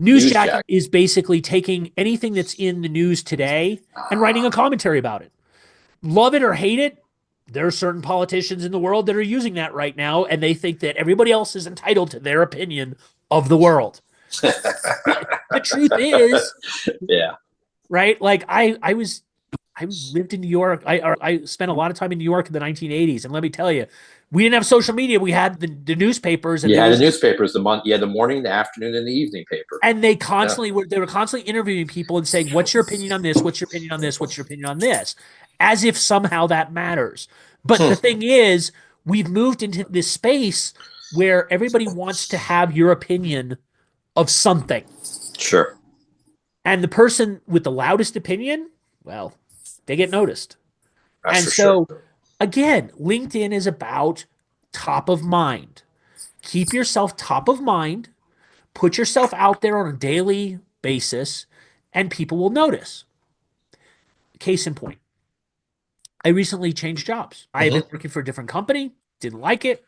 Speaker 2: Newsjacking is basically taking anything that's in the news today and writing a commentary about it. Love it or hate it, there are certain politicians in the world that are using that right now, and they think that everybody else is entitled to their opinion of the world. The truth is, right? I lived in New York. I spent a lot of time in New York in the 1980s, and let me tell you, we didn't have social media. We had the newspapers. And
Speaker 3: the newspapers. The morning, the afternoon, and the evening paper.
Speaker 2: And they constantly were constantly interviewing people and saying, "What's your opinion on this? What's your opinion on this? What's your opinion on this?" as if somehow that matters. But the thing is, we've moved into this space where everybody wants to have your opinion of something.
Speaker 3: Sure.
Speaker 2: And the person with the loudest opinion, well, they get noticed.
Speaker 3: That's
Speaker 2: And
Speaker 3: for
Speaker 2: so,
Speaker 3: sure.
Speaker 2: again, LinkedIn is about top of mind. Keep yourself top of mind, put yourself out there on a daily basis, and people will notice. Case in point, I recently changed jobs. I had been working for a different company, didn't like it.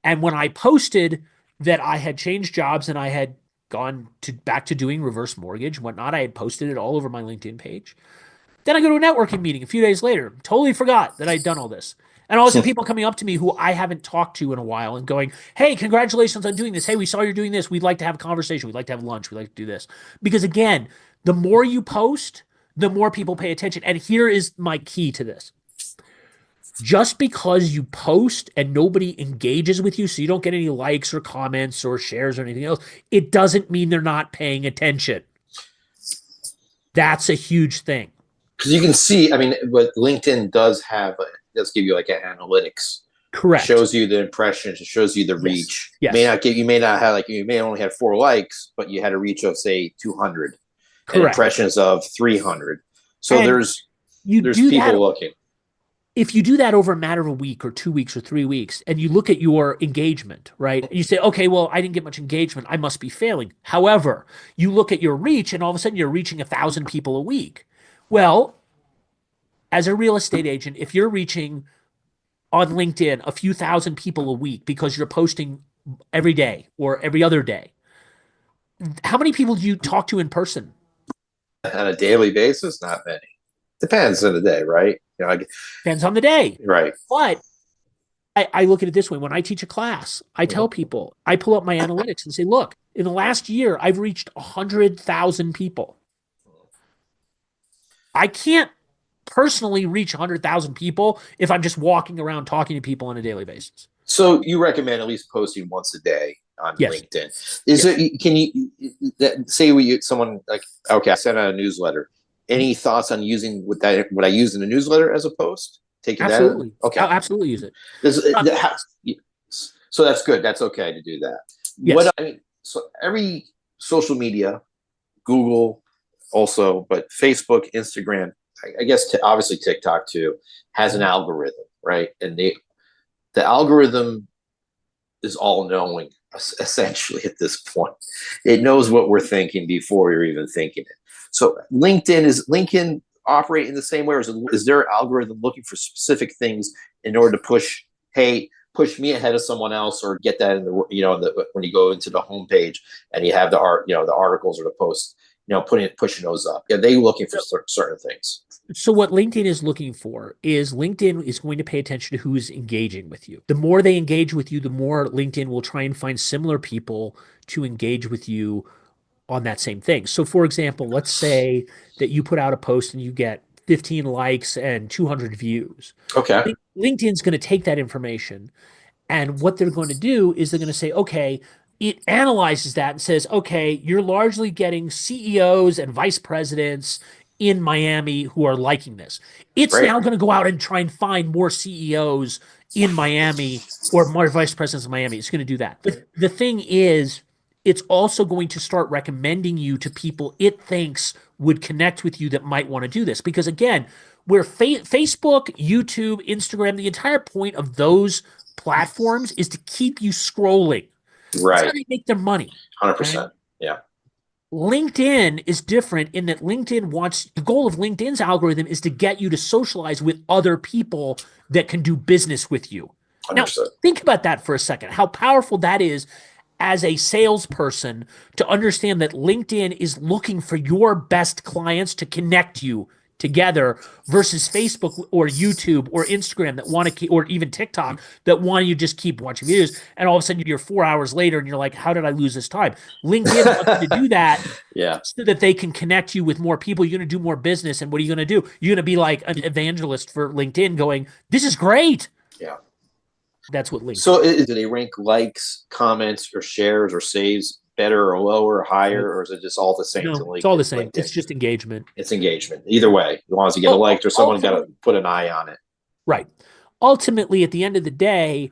Speaker 2: And when I posted that I had changed jobs and I had gone back to doing reverse mortgage and whatnot, I had posted it all over my LinkedIn page. Then I go to a networking meeting a few days later, totally forgot that I'd done all this. And all of a sudden, people coming up to me who I haven't talked to in a while and going, hey, congratulations on doing this. Hey, we saw you're doing this. We'd like to have a conversation. We'd like to have lunch. We'd like to do this. Because again, the more you post, the more people pay attention. And here is my key to this. Just because you post and nobody engages with you, so you don't get any likes or comments or shares or anything else, it doesn't mean they're not paying attention. That's a huge thing.
Speaker 3: Because you can see, I mean, what LinkedIn does give you like an analytics.
Speaker 2: Correct.
Speaker 3: It shows you the impressions. It shows you the reach.
Speaker 2: Yes.
Speaker 3: You may not have you may only have 4 likes, but you had a reach of say 200.
Speaker 2: Correct.
Speaker 3: And impressions of 300. So
Speaker 2: and
Speaker 3: there's people looking.
Speaker 2: If you do that over a matter of a week or 2 weeks or 3 weeks, and you look at your engagement, right? And you say, okay, well, I didn't get much engagement. I must be failing. However, you look at your reach and all of a sudden you're reaching 1,000 people a week. Well, as a real estate agent, if you're reaching on LinkedIn a few thousand people a week because you're posting every day or every other day, how many people do you talk to in person?
Speaker 3: On a daily basis? Not many. Depends on the day, right?
Speaker 2: Depends on the day.
Speaker 3: Right.
Speaker 2: But I look at it this way. When I teach a class, I tell people, I pull up my analytics and say, look, in the last year, I've reached 100,000 people. I can't personally reach 100,000 people if I'm just walking around talking to people on a daily basis.
Speaker 3: So you recommend at least posting once a day on LinkedIn. Can you say someone like, okay, I sent out a newsletter. Any thoughts on using what I use in a newsletter as a post? Taking
Speaker 2: absolutely.
Speaker 3: that? Okay.
Speaker 2: I'll absolutely use it.
Speaker 3: So that's good. That's okay to do that.
Speaker 2: Yes.
Speaker 3: So every social media, Google also, but Facebook, Instagram, I guess obviously TikTok too, has an algorithm, right? And the algorithm is all knowing essentially at this point. It knows what we're thinking before you're even thinking it. So LinkedIn operate in the same way, or is their algorithm looking for specific things in order to push me ahead of someone else, or get that in the when you go into the homepage and you have the articles or the posts, pushing those up? Are they looking for certain things?
Speaker 2: So what LinkedIn is looking for is LinkedIn is going to pay attention to who's engaging with you. The more they engage with you, the more LinkedIn will try and find similar people to engage with you on that same thing. So for example, let's say that you put out a post and you get 15 likes and 200 views.
Speaker 3: Okay.
Speaker 2: LinkedIn's going to take that information, and what they're going to do is they're going to say, okay, it analyzes that and says, okay, you're largely getting CEOs and vice presidents in Miami who are liking this. It's now going to go out and try and find more CEOs in Miami or more vice presidents in Miami. It's going to do that. But the thing is, it's also going to start recommending you to people it thinks would connect with you that might want to do this. Because again, where Facebook, YouTube, Instagram, the entire point of those platforms is to keep you scrolling.
Speaker 3: Right.
Speaker 2: That's how they make their money.
Speaker 3: 100%.
Speaker 2: Right?
Speaker 3: Yeah.
Speaker 2: LinkedIn is different in that the goal of LinkedIn's algorithm is to get you to socialize with other people that can do business with you.
Speaker 3: 100%.
Speaker 2: Now, think about that for a second, how powerful that is as a salesperson to understand that LinkedIn is looking for your best clients to connect you together versus Facebook or YouTube or Instagram that want to or even TikTok that want you to just keep watching videos, and all of a sudden you're 4 hours later and you're like, how did I lose this time? LinkedIn wants you to do that so that they can connect you with more people. You're going to do more business, and what are you going to do? You're going to be like an evangelist for LinkedIn going, this is great.
Speaker 3: Yeah.
Speaker 2: That's what LinkedIn.
Speaker 3: So do they rank likes, comments, or shares or saves better or lower or higher, or is it just all the same?
Speaker 2: No, it's all the same. It's just engagement.
Speaker 3: It's engagement. Either way, as long as you get a like or someone got to put an eye on it.
Speaker 2: Right. Ultimately, at the end of the day,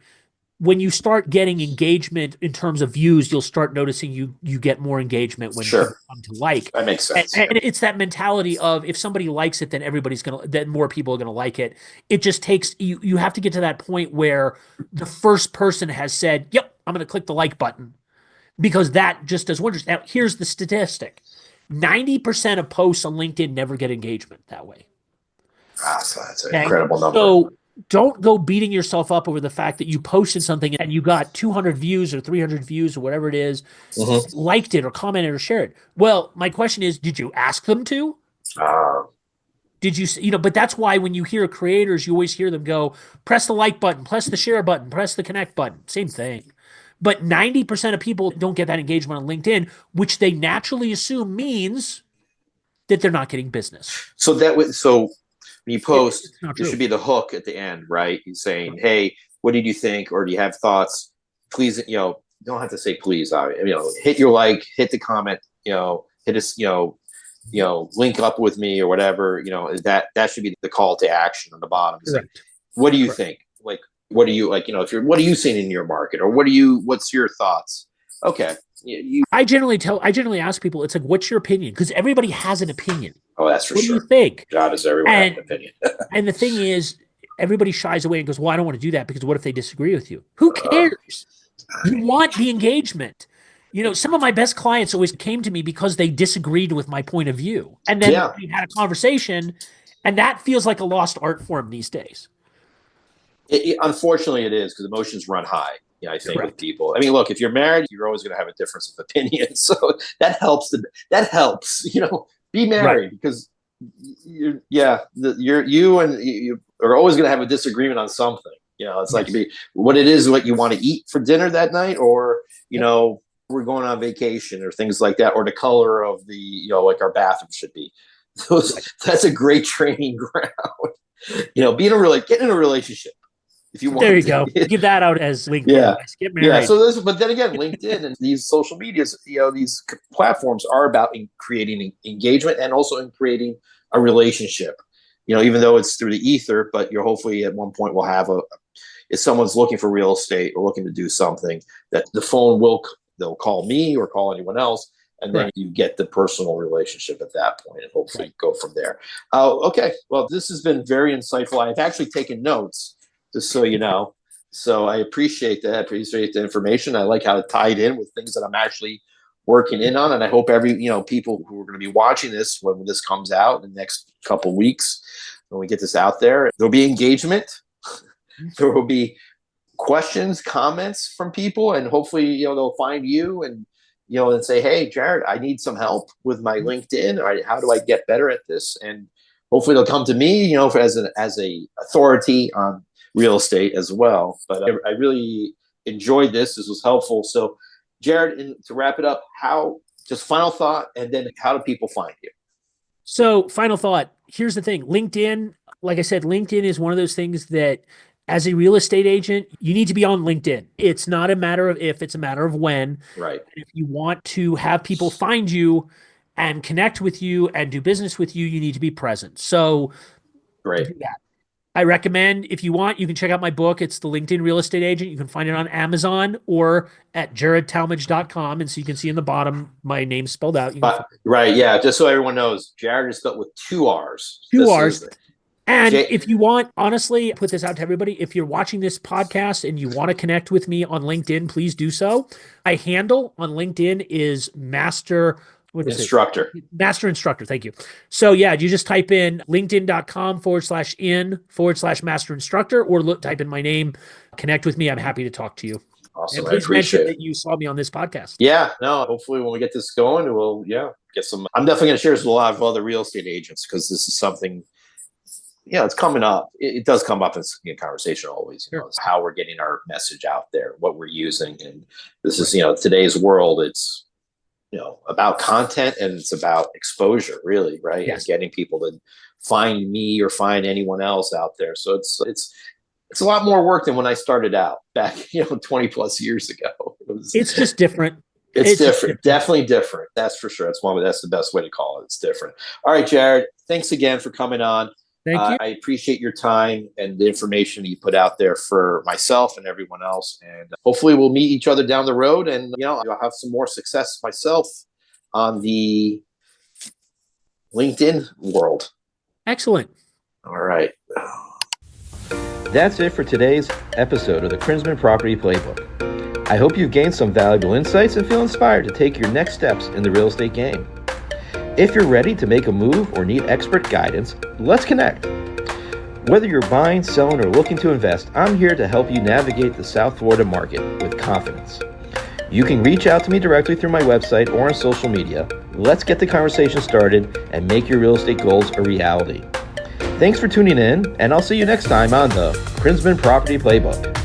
Speaker 2: when you start getting engagement in terms of views, you'll start noticing you get more engagement when people come to like.
Speaker 3: That makes sense.
Speaker 2: And it's that mentality of if somebody likes it, then more people are gonna like it. It just takes you have to get to that point where the first person has said, "Yep, I'm gonna click the like button," because that just does wonders. Now, here's the statistic: 90% of posts on LinkedIn never get engagement that way.
Speaker 3: So that's an incredible number.
Speaker 2: So don't go beating yourself up over the fact that you posted something and you got 200 views or 300 views or whatever it is, liked it or commented or shared. Well, my question is, did you ask them to? Did you, but that's why when you hear creators, you always hear them go, press the like button, press the share button, press the connect button. Same thing. But 90% of people don't get that engagement on LinkedIn, which they naturally assume means that they're not getting business.
Speaker 3: So when you post, there should be the hook at the end, right? He's saying, "Hey, what did you think? Or do you have thoughts? Please, you don't have to say please. Hit your like, hit the comment, hit us, link up with me or whatever. That should be the call to action on the bottom. Like, what do you think? Like, what do you like? What are you seeing in your market, or what's your thoughts? Okay.
Speaker 2: I generally ask people, it's like, what's your opinion? Because everybody has an opinion.
Speaker 3: Oh, that's for sure.
Speaker 2: What do you think?
Speaker 3: God, does everyone have an opinion?
Speaker 2: And the thing is, everybody shies away and goes, well, I don't want to do that because what if they disagree with you? Who cares? You want the engagement. Some of my best clients always came to me because they disagreed with my point of view. And then we had a conversation, and that feels like a lost art form these days.
Speaker 3: Unfortunately, it is, because emotions run high. I think with people. I mean, look, if you're married, you're always going to have a difference of opinion. So that helps. Be married because you are always going to have a disagreement on something. It's like what it is, what you want to eat for dinner that night, or we're going on vacation or things like that, or the color of the like our bathroom should be. That's a great training ground. Get in a relationship. If you want
Speaker 2: there you go. Give that out as LinkedIn. Get married.
Speaker 3: Yeah. So but then again, LinkedIn and these social medias, these platforms are about creating engagement and also in creating a relationship. Even though it's through the ether, but you're hopefully at one point will have if someone's looking for real estate or looking to do something, that the phone they'll call me or call anyone else. And then you get the personal relationship at that point and hopefully go from there. Okay. Well, this has been very insightful. I've actually taken notes, just so you know. So I appreciate that. I appreciate the information. I like how it tied in with things that I'm actually working in on. And I hope people who are going to be watching this when this comes out in the next couple of weeks, when we get this out there'll be engagement. There will be questions, comments from people, and hopefully, they'll find you and say, "Hey, Jarred, I need some help with my LinkedIn. Or how do I get better at this?" And hopefully they'll come to me, as a authority on real estate as well. But I really enjoyed this. This was helpful. So, Jarred, to wrap it up, just final thought, and then how do people find you?
Speaker 2: So, final thought. Here's the thing. LinkedIn, like I said, LinkedIn is one of those things that as a real estate agent, you need to be on LinkedIn. It's not a matter of if, it's a matter of when.
Speaker 3: Right.
Speaker 2: And if you want to have people find you and connect with you and do business with you, you need to be present. So,
Speaker 3: great.
Speaker 2: Do that. I recommend, if you want, you can check out my book. It's The LinkedIn Real Estate Agent. You can find it on Amazon or at jarredtalmadge.com. And so you can see in the bottom, my name's spelled out.
Speaker 3: Right. Yeah. Just so everyone knows, Jarred is spelled with 2 R's.
Speaker 2: Two R's. And if you want, honestly, put this out to everybody. If you're watching this podcast and you want to connect with me on LinkedIn, please do so. My handle on LinkedIn is Master
Speaker 3: Instructor.
Speaker 2: Master Instructor. Thank you. So you just type in linkedin.com/in/Master Instructor, or type in my name, connect with me. I'm happy to talk to you.
Speaker 3: Awesome.
Speaker 2: And please mention that you saw me on this podcast.
Speaker 3: Yeah, no, hopefully when we get this going, we'll get some. I'm definitely going to share this with a lot of other real estate agents, because this is something, it's coming up. It does come up in conversation always. It's how we're getting our message out there, what we're using. And this is, today's world, it's, about content, and it's about exposure, really, right?
Speaker 2: Yes.
Speaker 3: And getting people to find me or find anyone else out there. So it's a lot more work than when I started out back, 20 plus years ago.
Speaker 2: It's just different.
Speaker 3: It's
Speaker 2: just
Speaker 3: different. Definitely different. That's for sure. That's the best way to call it. It's different. All right, Jarred, thanks again for coming on.
Speaker 2: Thank you.
Speaker 3: I appreciate your time and the information you put out there for myself and everyone else. And hopefully we'll meet each other down the road, and I'll have some more success myself on the LinkedIn world.
Speaker 2: Excellent.
Speaker 3: All right.
Speaker 1: That's it for today's episode of the Krinzman Property Playbook. I hope you've gained some valuable insights and feel inspired to take your next steps in the real estate game. If you're ready to make a move or need expert guidance, let's connect. Whether you're buying, selling, or looking to invest, I'm here to help you navigate the South Florida market with confidence. You can reach out to me directly through my website or on social media. Let's get the conversation started and make your real estate goals a reality. Thanks for tuning in, and I'll see you next time on the Krinzman Property Playbook.